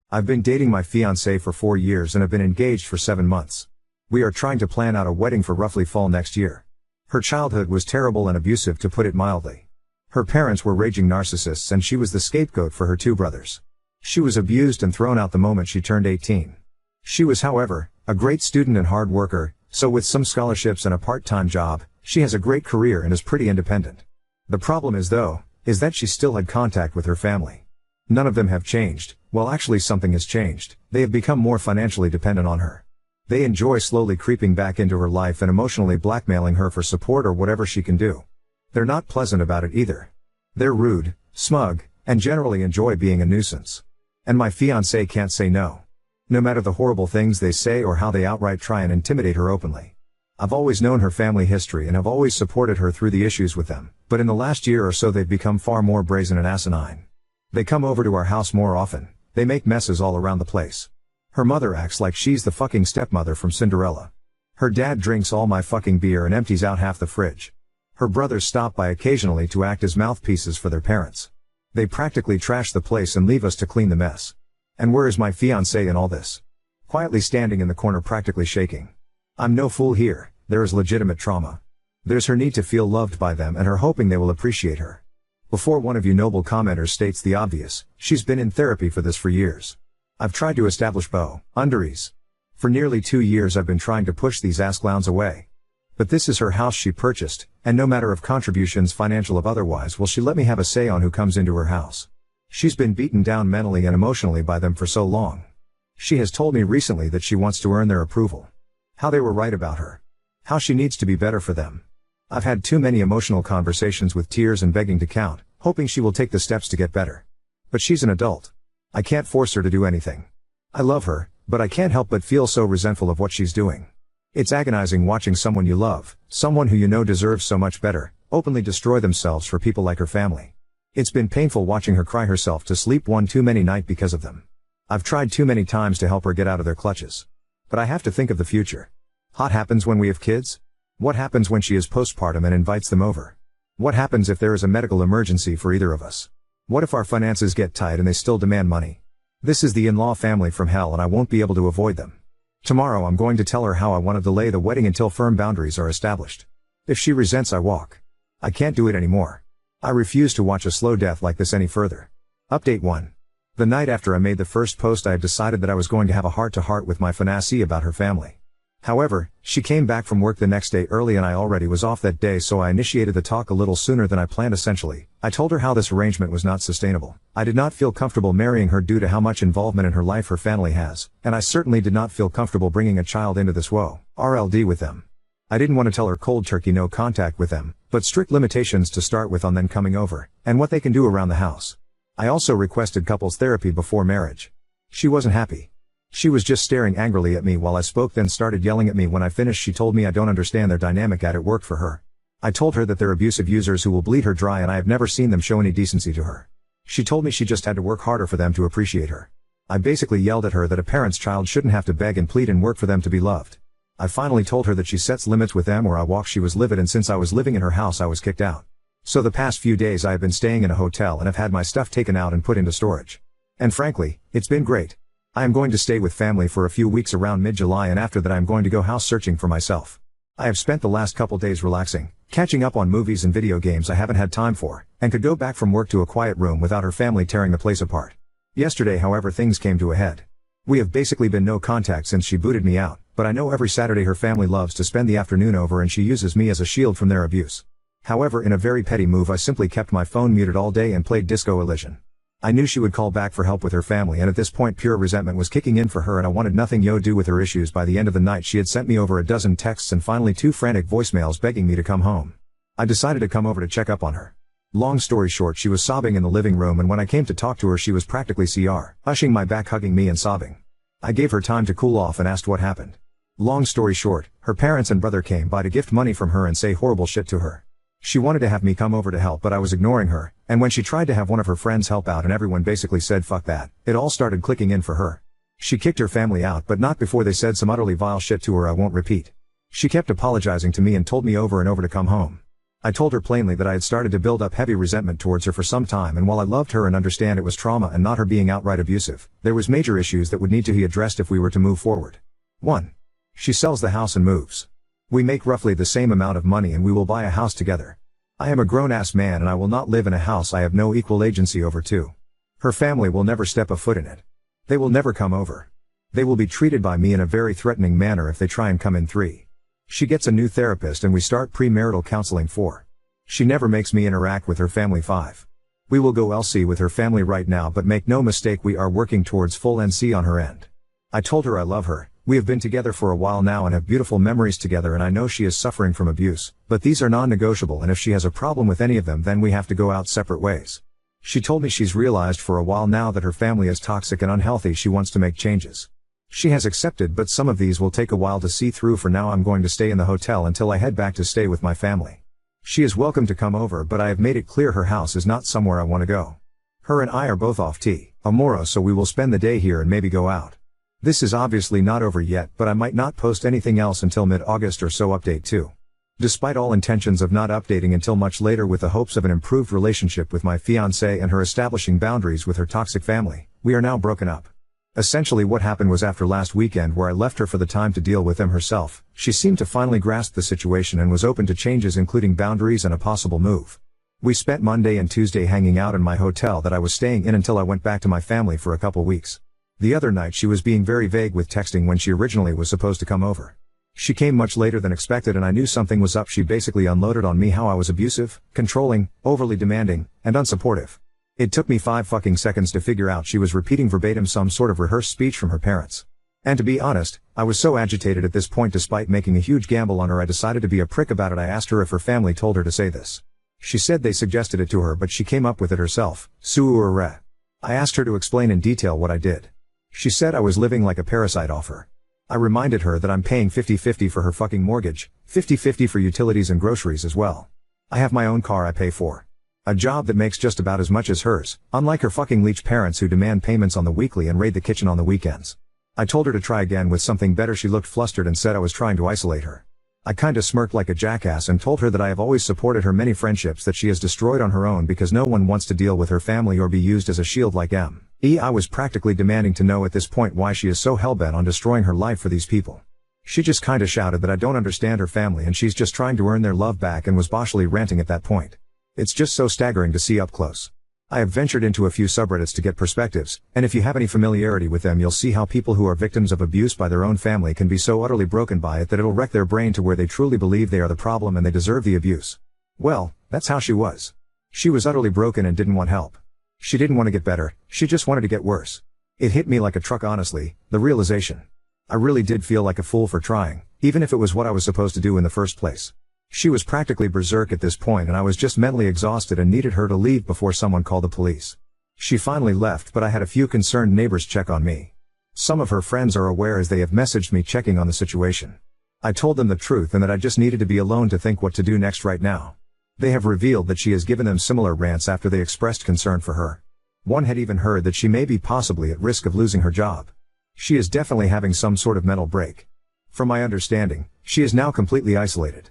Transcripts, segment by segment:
I've been dating my fiancée for 4 years and have been engaged for 7 months. We are trying to plan out a wedding for roughly fall next year. Her childhood was terrible and abusive, to put it mildly. Her parents were raging narcissists and she was the scapegoat for her 2 brothers. She was abused and thrown out the moment she turned 18. She was, however, a great student and hard worker, so with some scholarships and a part-time job, she has a great career and is pretty independent. The problem is that she still had contact with her family. None of them have changed. Well, actually something has changed. They have become more financially dependent on her. They enjoy slowly creeping back into her life and emotionally blackmailing her for support or whatever she can do. They're not pleasant about it either. They're rude, smug, and generally enjoy being a nuisance. And my fiancée can't say no. No matter the horrible things they say or how they outright try and intimidate her openly. I've always known her family history and have always supported her through the issues with them, but in the last year or so they've become far more brazen and asinine. They come over to our house more often. They make messes all around the place. Her mother acts like she's the fucking stepmother from Cinderella. Her dad drinks all my fucking beer and empties out half the fridge. Her brothers stop by occasionally to act as mouthpieces for their parents. They practically trash the place and leave us to clean the mess. And where is my fiancée in all this? Quietly standing in the corner, practically shaking. I'm no fool here. There is legitimate trauma. There's her need to feel loved by them and her hoping they will appreciate her. Before one of you noble commenters states the obvious, she's been in therapy for this for years. I've tried to establish boundaries. For nearly 2 years I've been trying to push these ass clowns away. But this is her house she purchased, and no matter of contributions, financial or otherwise, will she let me have a say on who comes into her house. She's been beaten down mentally and emotionally by them for so long. She has told me recently that she wants to earn their approval. How they were right about her. How she needs to be better for them. I've had too many emotional conversations with tears and begging to count, hoping she will take the steps to get better. But she's an adult. I can't force her to do anything. I love her, but I can't help but feel so resentful of what she's doing. It's agonizing watching someone you love, someone who you know deserves so much better, openly destroy themselves for people like her family. It's been painful watching her cry herself to sleep one too many night because of them. I've tried too many times to help her get out of their clutches. But I have to think of the future. What happens when we have kids? What happens when she is postpartum and invites them over? What happens if there is a medical emergency for either of us? What if our finances get tight and they still demand money? This is the in-law family from hell and I won't be able to avoid them. Tomorrow I'm going to tell her how I want to delay the wedding until firm boundaries are established. If she resents, I walk. I can't do it anymore. I refuse to watch a slow death like this any further. Update 1. The night after I made the first post I had decided that I was going to have a heart-to-heart with my fiancée about her family. However, she came back from work the next day early and I already was off that day, so I initiated the talk a little sooner than I planned. Essentially, I told her how this arrangement was not sustainable. I did not feel comfortable marrying her due to how much involvement in her life her family has, and I certainly did not feel comfortable bringing a child into this RLD with them. I didn't want to tell her cold turkey no contact with them, but strict limitations to start with on them coming over, and what they can do around the house. I also requested couples therapy before marriage. She wasn't happy. She was just staring angrily at me while I spoke, then started yelling at me when I finished. She told me I don't understand their dynamic at it worked for her. I told her that they're abusive users who will bleed her dry and I have never seen them show any decency to her. She told me she just had to work harder for them to appreciate her. I basically yelled at her that a parent's child shouldn't have to beg and plead and work for them to be loved. I finally told her that she sets limits with them or I walk. She was livid, and since I was living in her house I was kicked out. So the past few days I have been staying in a hotel and have had my stuff taken out and put into storage. And frankly, it's been great. I am going to stay with family for a few weeks around mid-July, and after that I am going to go house searching for myself. I have spent the last couple days relaxing, catching up on movies and video games I haven't had time for, and could go back from work to a quiet room without her family tearing the place apart. Yesterday, however, things came to a head. We have basically been no contact since she booted me out, but I know every Saturday her family loves to spend the afternoon over and she uses me as a shield from their abuse. However, in a very petty move I simply kept my phone muted all day and played Disco Elysian. I knew she would call back for help with her family, and at this point pure resentment was kicking in for her and I wanted nothing to do with her issues. By the end of the night she had sent me over a dozen texts and finally 2 frantic voicemails begging me to come home. I decided to come over to check up on her. Long story short, she was sobbing in the living room, and when I came to talk to her she was practically hushing my back, hugging me and sobbing. I gave her time to cool off and asked what happened. Long story short, her parents and brother came by to gift money from her and say horrible shit to her. She wanted to have me come over to help, but I was ignoring her, and when she tried to have one of her friends help out and everyone basically said fuck that, it all started clicking in for her. She kicked her family out, but not before they said some utterly vile shit to her I won't repeat. She kept apologizing to me and told me over and over to come home. I told her plainly that I had started to build up heavy resentment towards her for some time, and while I loved her and understand it was trauma and not her being outright abusive, there was major issues that would need to be addressed if we were to move forward. 1. She sells the house and moves. We make roughly the same amount of money and we will buy a house together. I am a grown-ass man and I will not live in a house I have no equal agency over. 2. Her family will never step a foot in it. They will never come over. They will be treated by me in a very threatening manner if they try and come in. 3. She gets a new therapist and we start premarital counseling. 4. She never makes me interact with her family. 5. We will go LC with her family right now, but make no mistake, we are working towards full NC on her end. I told her I love her. We have been together for a while now and have beautiful memories together, and I know she is suffering from abuse, but these are non-negotiable, and if she has a problem with any of them then we have to go out separate ways. She told me she's realized for a while now that her family is toxic and unhealthy. She wants to make changes. She has accepted, but some of these will take a while to see through. For now I'm going to stay in the hotel until I head back to stay with my family. She is welcome to come over, but I have made it clear her house is not somewhere I want to go. Her and I are both off tomorrow, so we will spend the day here and maybe go out. This is obviously not over yet, but I might not post anything else until mid-August or so. Update 2. Despite all intentions of not updating until much later with the hopes of an improved relationship with my fiancée and her establishing boundaries with her toxic family, we are now broken up. Essentially what happened was, after last weekend where I left her for the time to deal with them herself, she seemed to finally grasp the situation and was open to changes, including boundaries and a possible move. We spent Monday and Tuesday hanging out in my hotel that I was staying in until I went back to my family for a couple weeks. The other night she was being very vague with texting when she originally was supposed to come over. She came much later than expected and I knew something was up. She basically unloaded on me how I was abusive, controlling, overly demanding, and unsupportive. It took me 5 fucking seconds to figure out she was repeating verbatim some sort of rehearsed speech from her parents. And to be honest, I was so agitated at this point, despite making a huge gamble on her, I decided to be a prick about it. I asked her if her family told her to say this. She said they suggested it to her, but she came up with it herself. I asked her to explain in detail what I did. She said I was living like a parasite off her. I reminded her that I'm paying 50-50 for her fucking mortgage, 50-50 for utilities and groceries as well. I have my own car I pay for. A job that makes just about as much as hers, unlike her fucking leech parents who demand payments on the weekly and raid the kitchen on the weekends. I told her to try again with something better. She looked flustered and said I was trying to isolate her. I kinda smirked like a jackass and told her that I have always supported her many friendships that she has destroyed on her own because no one wants to deal with her family or be used as a shield like me. I was practically demanding to know at this point why she is so hellbent on destroying her life for these people. She just kinda shouted that I don't understand her family and she's just trying to earn their love back, and was boshly ranting at that point. It's just so staggering to see up close. I have ventured into a few subreddits to get perspectives, and if you have any familiarity with them you'll see how people who are victims of abuse by their own family can be so utterly broken by it that it'll wreck their brain to where they truly believe they are the problem and they deserve the abuse. Well, that's how she was. She was utterly broken and didn't want help. She didn't want to get better, she just wanted to get worse. It hit me like a truck, honestly, the realization. I really did feel like a fool for trying, even if it was what I was supposed to do in the first place. She was practically berserk at this point and I was just mentally exhausted and needed her to leave before someone called the police. She finally left, but I had a few concerned neighbors check on me. Some of her friends are aware as they have messaged me checking on the situation. I told them the truth and that I just needed to be alone to think what to do next right now. They have revealed that she has given them similar rants after they expressed concern for her. One had even heard that she may be possibly at risk of losing her job. She is definitely having some sort of mental break. From my understanding, she is now completely isolated.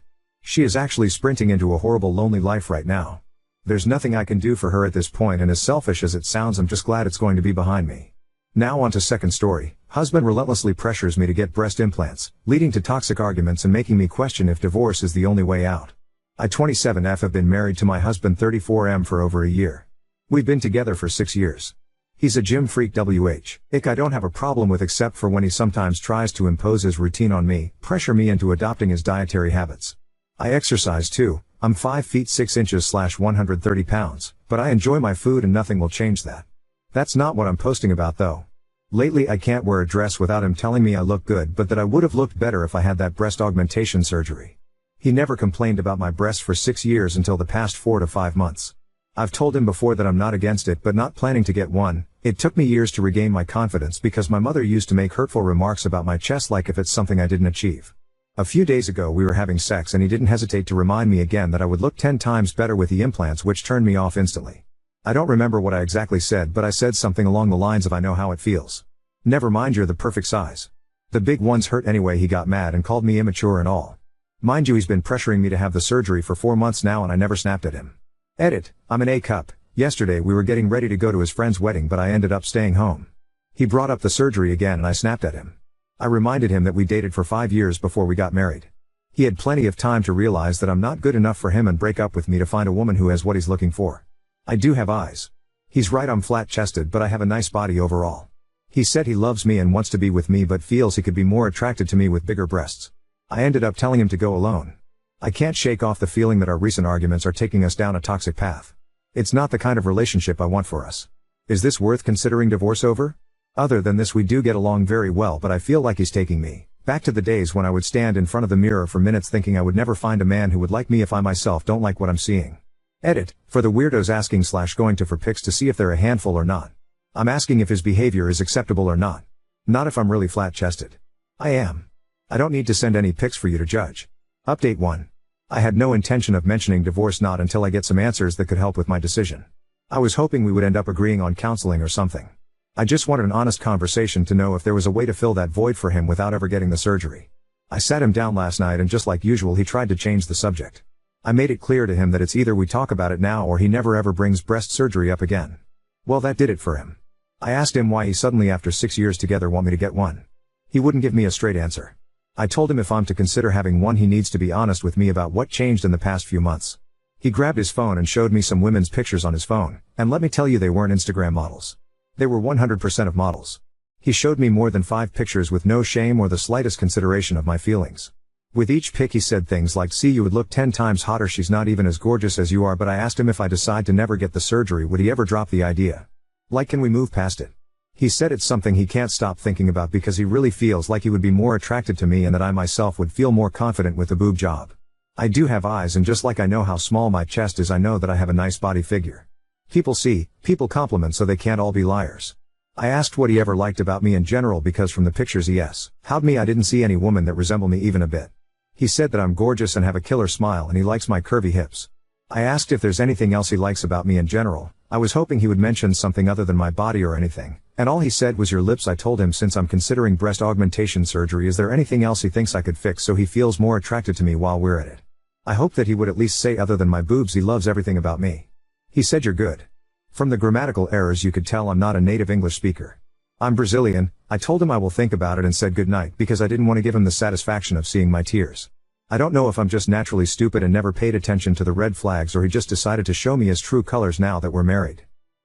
She is actually sprinting into a horrible lonely life right now. There's nothing I can do for her at this point, and as selfish as it sounds, I'm just glad it's going to be behind me. Now on to second story. Husband relentlessly pressures me to get breast implants, leading to toxic arguments and making me question if divorce is the only way out. I 27F have been married to my husband 34M for over a year. We've been together for 6 years. He's a gym freak I don't have a problem with, except for when he sometimes tries to impose his routine on me, pressure me into adopting his dietary habits. I exercise too. I'm 5 feet 6 inches / 130 pounds, but I enjoy my food and nothing will change that. That's not what I'm posting about though. Lately I can't wear a dress without him telling me I look good, but that I would have looked better if I had that breast augmentation surgery. He never complained about my breasts for 6 years until the past 4 to 5 months. I've told him before that I'm not against it but not planning to get one. It took me years to regain my confidence because my mother used to make hurtful remarks about my chest like if it's something I didn't achieve. A few days ago we were having sex and he didn't hesitate to remind me again that I would look 10 times better with the implants, which turned me off instantly. I don't remember what I exactly said, but I said something along the lines of I know how it feels. Never mind, you're the perfect size. The big ones hurt anyway. He got mad and called me immature and all. Mind you, he's been pressuring me to have the surgery for 4 months now and I never snapped at him. Edit, I'm an A-cup. Yesterday we were getting ready to go to his friend's wedding but I ended up staying home. He brought up the surgery again and I snapped at him. I reminded him that we dated for 5 years before we got married. He had plenty of time to realize that I'm not good enough for him and break up with me to find a woman who has what he's looking for. I do have eyes. He's right, I'm flat-chested but I have a nice body overall. He said he loves me and wants to be with me but feels he could be more attracted to me with bigger breasts. I ended up telling him to go alone. I can't shake off the feeling that our recent arguments are taking us down a toxic path. It's not the kind of relationship I want for us. Is this worth considering divorce over? Other than this, we do get along very well but I feel like he's taking me back to the days when I would stand in front of the mirror for minutes thinking I would never find a man who would like me if I myself don't like what I'm seeing. Edit, for the weirdos asking / going to for pics to see if they're a handful or not. I'm asking if his behavior is acceptable or not. Not if I'm really flat-chested. I am. I don't need to send any pics for you to judge. Update 1. I had no intention of mentioning divorce not until I get some answers that could help with my decision. I was hoping we would end up agreeing on counseling or something. I just wanted an honest conversation to know if there was a way to fill that void for him without ever getting the surgery. I sat him down last night and just like usual he tried to change the subject. I made it clear to him that it's either we talk about it now or he never ever brings breast surgery up again. Well, that did it for him. I asked him why he suddenly after 6 years together want me to get one. He wouldn't give me a straight answer. I told him if I'm to consider having one he needs to be honest with me about what changed in the past few months. He grabbed his phone and showed me some women's pictures on his phone, and let me tell you they weren't Instagram models. They were 100% of models. He showed me more than 5 pictures with no shame or the slightest consideration of my feelings. With each pic he said things like, see, you would look 10 times hotter, she's not even as gorgeous as you are, but I asked him if I decide to never get the surgery would he ever drop the idea? Like, can we move past it? He said it's something he can't stop thinking about because he really feels like he would be more attracted to me and that I myself would feel more confident with the boob job. I do have eyes and just like I know how small my chest is I know that I have a nice body figure. People see, people compliment so they can't all be liars. I asked what he ever liked about me in general because from the pictures he how'd me I didn't see any woman that resemble me even a bit. He said that I'm gorgeous and have a killer smile and he likes my curvy hips. I asked if there's anything else he likes about me in general. I was hoping he would mention something other than my body or anything, and all he said was your lips. I told him since I'm considering breast augmentation surgery is there anything else he thinks I could fix so he feels more attracted to me while we're at it. I hope that he would at least say other than my boobs he loves everything about me. He said you're good. From the grammatical errors you could tell I'm not a native English speaker. I'm Brazilian. I told him I will think about it and said goodnight because I didn't want to give him the satisfaction of seeing my tears. I don't know if I'm just naturally stupid and never paid attention to the red flags or he just decided to show me his true colors now that we're married.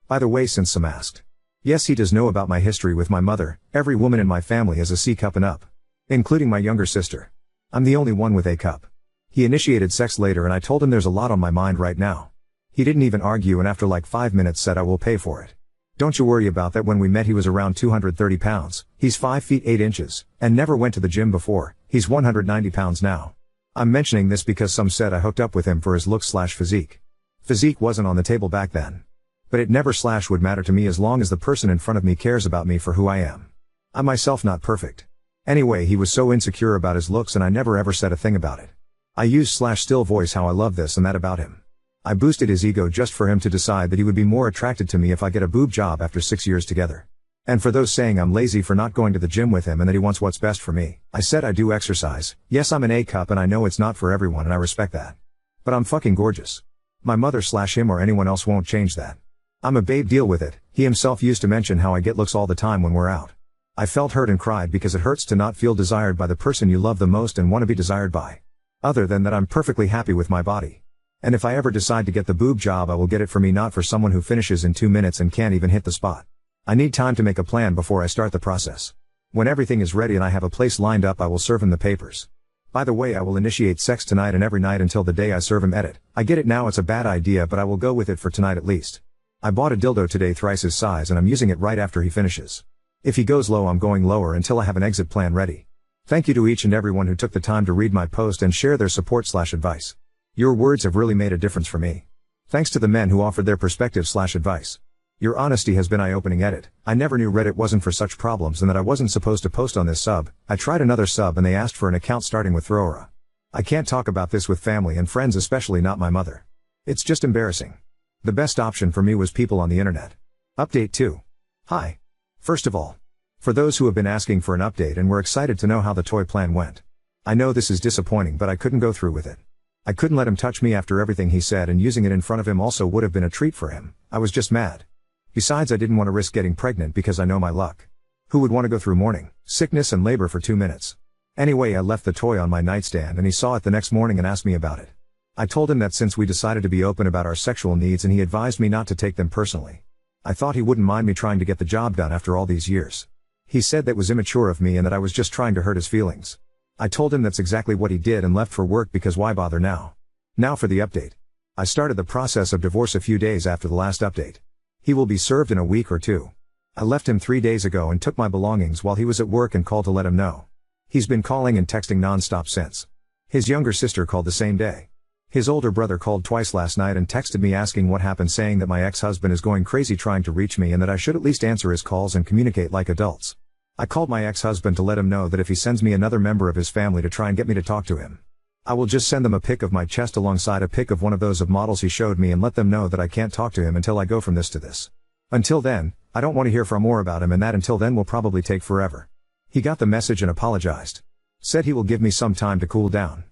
By the way, since some asked. Yes, he does know about my history with my mother. Every woman in my family has a C cup and up. Including my younger sister. I'm the only one with A cup. He initiated sex later and I told him there's a lot on my mind right now. He didn't even argue and after like 5 minutes said I will pay for it. Don't you worry about that. When we met he was around 230 pounds, he's 5 feet 8 inches, and never went to the gym before. He's 190 pounds now. I'm mentioning this because some said I hooked up with him for his looks / physique. Physique wasn't on the table back then. But it never / would matter to me as long as the person in front of me cares about me for who I am. I'm myself not perfect. Anyway, he was so insecure about his looks and I never ever said a thing about it. I used / still voice how I love this and that about him. I boosted his ego just for him to decide that he would be more attracted to me if I get a boob job after 6 years together. And for those saying I'm lazy for not going to the gym with him and that he wants what's best for me, I said I do exercise. Yes, I'm an A cup and I know it's not for everyone and I respect that. But I'm fucking gorgeous. My mother / him or anyone else won't change that. I'm a babe, deal with it. He himself used to mention how I get looks all the time when we're out. I felt hurt and cried because it hurts to not feel desired by the person you love the most and want to be desired by. Other than that, I'm perfectly happy with my body. And if I ever decide to get the boob job I will get it for me, not for someone who finishes in 2 minutes and can't even hit the spot. I need time to make a plan before I start the process. When everything is ready and I have a place lined up I will serve him the papers. By the way, I will initiate sex tonight and every night until the day I serve him. Edit. I get it now, it's a bad idea but I will go with it for tonight at least. I bought a dildo today thrice his size and I'm using it right after he finishes. If he goes low I'm going lower until I have an exit plan ready. Thank you to each and everyone who took the time to read my post and share their support / advice. Your words have really made a difference for me. Thanks to the men who offered their perspective / advice. Your honesty has been eye-opening. Edit. I never knew Reddit wasn't for such problems and that I wasn't supposed to post on this sub. I tried another sub and they asked for an account starting with Throra. I can't talk about this with family and friends, especially not my mother. It's just embarrassing. The best option for me was people on the internet. Update 2. Hi. First of all, for those who have been asking for an update and were excited to know how the toy plan went. I know this is disappointing, but I couldn't go through with it. I couldn't let him touch me after everything he said, and using it in front of him also would have been a treat for him. I was just mad. Besides, I didn't want to risk getting pregnant because I know my luck. Who would want to go through mourning, sickness and labor for 2 minutes? Anyway, I left the toy on my nightstand and he saw it the next morning and asked me about it. I told him that since we decided to be open about our sexual needs, and he advised me not to take them personally. I thought he wouldn't mind me trying to get the job done after all these years. He said that was immature of me and that I was just trying to hurt his feelings. I told him that's exactly what he did and left for work because why bother now? Now for the update. I started the process of divorce a few days after the last update. He will be served in a week or 2. I left him 3 days ago and took my belongings while he was at work and called to let him know. He's been calling and texting non-stop since. His younger sister called the same day. His older brother called twice last night and texted me asking what happened, saying that my ex-husband is going crazy trying to reach me and that I should at least answer his calls and communicate like adults. I called my ex-husband to let him know that if he sends me another member of his family to try and get me to talk to him, I will just send them a pic of my chest alongside a pic of one of those of models he showed me and let them know that I can't talk to him until I go from this to this. Until then, I don't want to hear more about him, and that until then will probably take forever. He got the message and apologized. Said he will give me some time to cool down.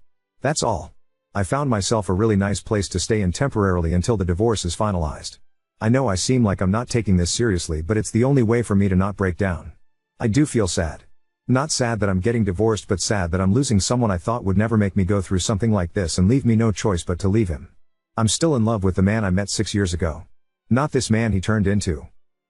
That's all. I found myself a really nice place to stay in temporarily until the divorce is finalized. I know I seem like I'm not taking this seriously, but it's the only way for me to not break down. I do feel sad. Not sad that I'm getting divorced, but sad that I'm losing someone I thought would never make me go through something like this and leave me no choice but to leave him. I'm still in love with the man I met 6 years ago. Not this man he turned into.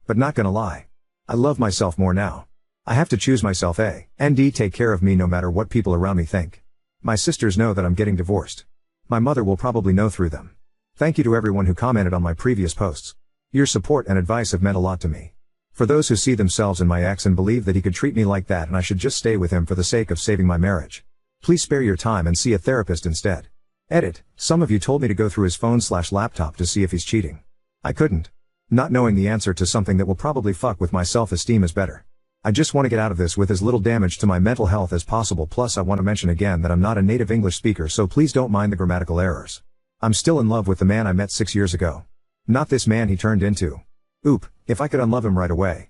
But not gonna lie. I love myself more now. I have to choose myself and take care of me no matter what people around me think. My sisters know that I'm getting divorced. My mother will probably know through them. Thank you to everyone who commented on my previous posts. Your support and advice have meant a lot to me. For those who see themselves in my ex and believe that he could treat me like that and I should just stay with him for the sake of saving my marriage, please spare your time and see a therapist instead. Edit. Some of you told me to go through his phone/laptop to see if he's cheating. I couldn't. Not knowing the answer to something that will probably fuck with my self-esteem is better. I just want to get out of this with as little damage to my mental health as possible. Plus, I want to mention again that I'm not a native English speaker, so please don't mind the grammatical errors. I'm still in love with the man I met 6 years ago. Not this man he turned into. Oop, if I could unlove him right away.